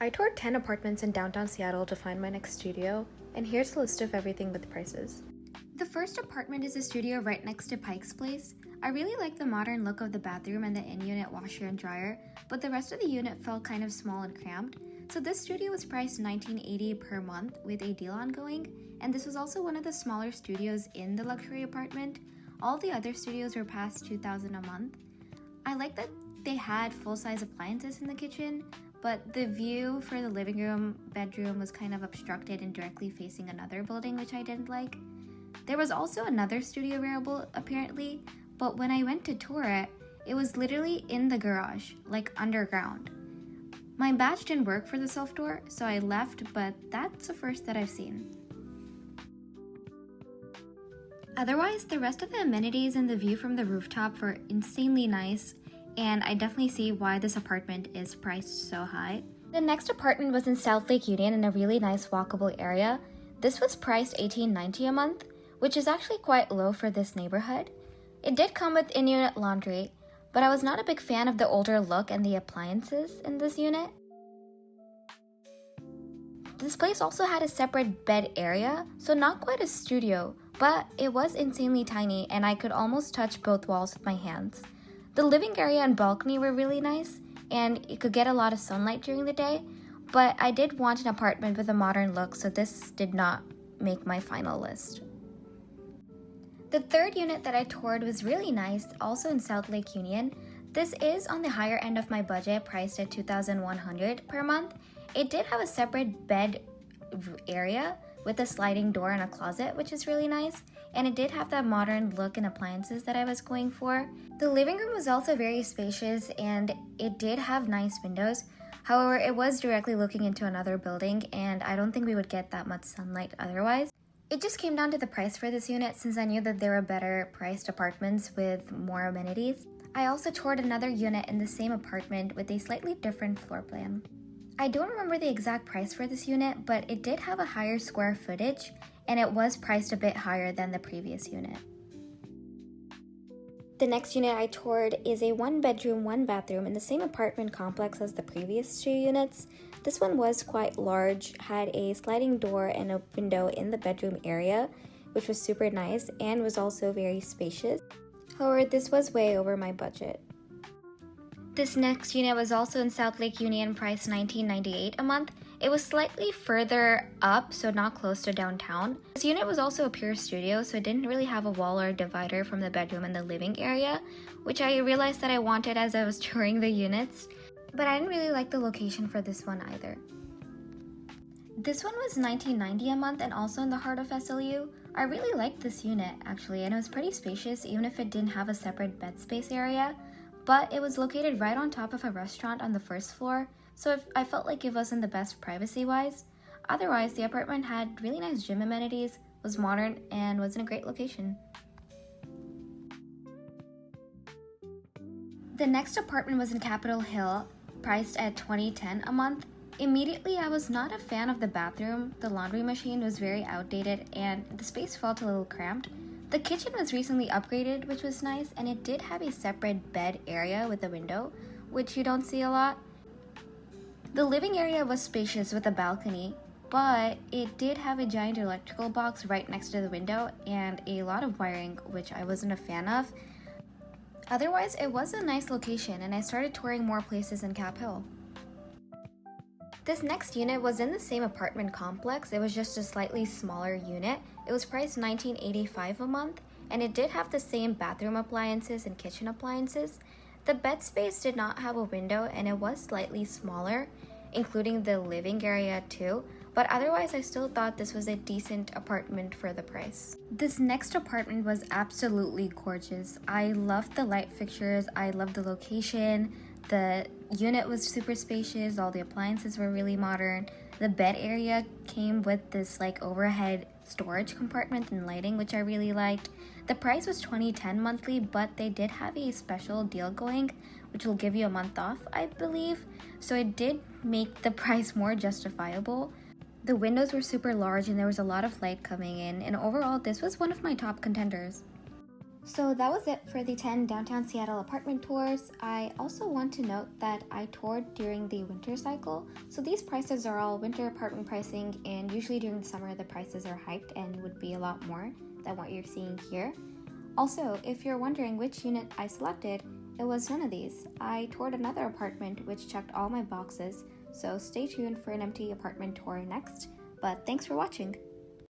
I toured 10 apartments in downtown Seattle to find my next studio, and here's a list of everything with prices. The first apartment is a studio right next to Pike's Place. I really like the modern look of the bathroom and the in-unit washer and dryer, but the rest of the unit felt kind of small and cramped. So this studio was priced $19.80 per month with a deal ongoing, and this was also one of the smaller studios in the luxury apartment. All the other studios were past $2,000 a month. I like that they had full-size appliances in the kitchen, but the view for the living room, bedroom was kind of obstructed and directly facing another building, which I didn't like. There was also another studio available, apparently, but when I went to tour it, it was literally in the garage, like underground. My badge didn't work for the self-tour, so I left, but that's the first that I've seen. Otherwise, the rest of the amenities and the view from the rooftop were insanely nice, and I definitely see why this apartment is priced so high. The next apartment was in South Lake Union in a really nice walkable area. This was priced $18.90 a month, which is actually quite low for this neighborhood. It did come with in-unit laundry, but I was not a big fan of the older look and the appliances in this unit. This place also had a separate bed area, so not quite a studio, but it was insanely tiny and I could almost touch both walls with my hands. The living area and balcony were really nice, and you could get a lot of sunlight during the day, but I did want an apartment with a modern look, so this did not make my final list. The third unit that I toured was really nice, also in South Lake Union. This is on the higher end of my budget, priced at $2,100 per month. It did have a separate bed area with a sliding door and a closet, which is really nice, and it did have that modern look and appliances that I was going for. The living room was also very spacious, and it did have nice windows. However, it was directly looking into another building, and I don't think we would get that much sunlight otherwise. It just came down to the price for this unit, since I knew that there were better priced apartments with more amenities. I also toured another unit in the same apartment with a slightly different floor plan. I don't remember the exact price for this unit, but it did have a higher square footage, and it was priced a bit higher than the previous unit. The next unit I toured is a 1-bedroom, 1-bathroom in the same apartment complex as the previous 2 units. This one was quite large, had a sliding door and a window in the bedroom area, which was super nice and was also very spacious. However, this was way over my budget. This next unit was also in South Lake Union, priced $19.98 a month. It was slightly further up, so not close to downtown. This unit was also a pure studio, so it didn't really have a wall or a divider from the bedroom and the living area, which I realized that I wanted as I was touring the units. But I didn't really like the location for this one either. This one was $19.90 a month and also in the heart of SLU. I really liked this unit actually, and it was pretty spacious even if it didn't have a separate bed space area. But it was located right on top of a restaurant on the first floor, so I felt like it wasn't the best privacy-wise. Otherwise, the apartment had really nice gym amenities, was modern, and was in a great location. The next apartment was in Capitol Hill, priced at $20.10 a month. Immediately, I was not a fan of the bathroom. The laundry machine was very outdated, and the space felt a little cramped. The kitchen was recently upgraded, which was nice, and it did have a separate bed area with a window, which you don't see a lot. The living area was spacious with a balcony, but it did have a giant electrical box right next to the window and a lot of wiring, which I wasn't a fan of. Otherwise, it was a nice location, and I started touring more places in Cap Hill. This next unit was in the same apartment complex. It was just a slightly smaller unit. It was priced $19.85 a month, and it did have the same bathroom appliances and kitchen appliances. The bed space did not have a window, and it was slightly smaller, including the living area too, but otherwise I still thought this was a decent apartment for the price. This next apartment was absolutely gorgeous. I loved the light fixtures, I loved the location. The unit was super spacious, all the appliances were really modern. The bed area came with this overhead storage compartment and lighting, which I really liked. The price was $20.10 monthly, but they did have a special deal going, which will give you a month off, I believe. So it did make the price more justifiable. The windows were super large and there was a lot of light coming in, and overall this was one of my top contenders. So that was it for the 10 downtown Seattle apartment tours. I also want to note that I toured during the winter cycle. So these prices are all winter apartment pricing, and usually during the summer the prices are hiked and would be a lot more than what you're seeing here. Also, if you're wondering which unit I selected, it was none of these. I toured another apartment which checked all my boxes, so stay tuned for an empty apartment tour next. But thanks for watching!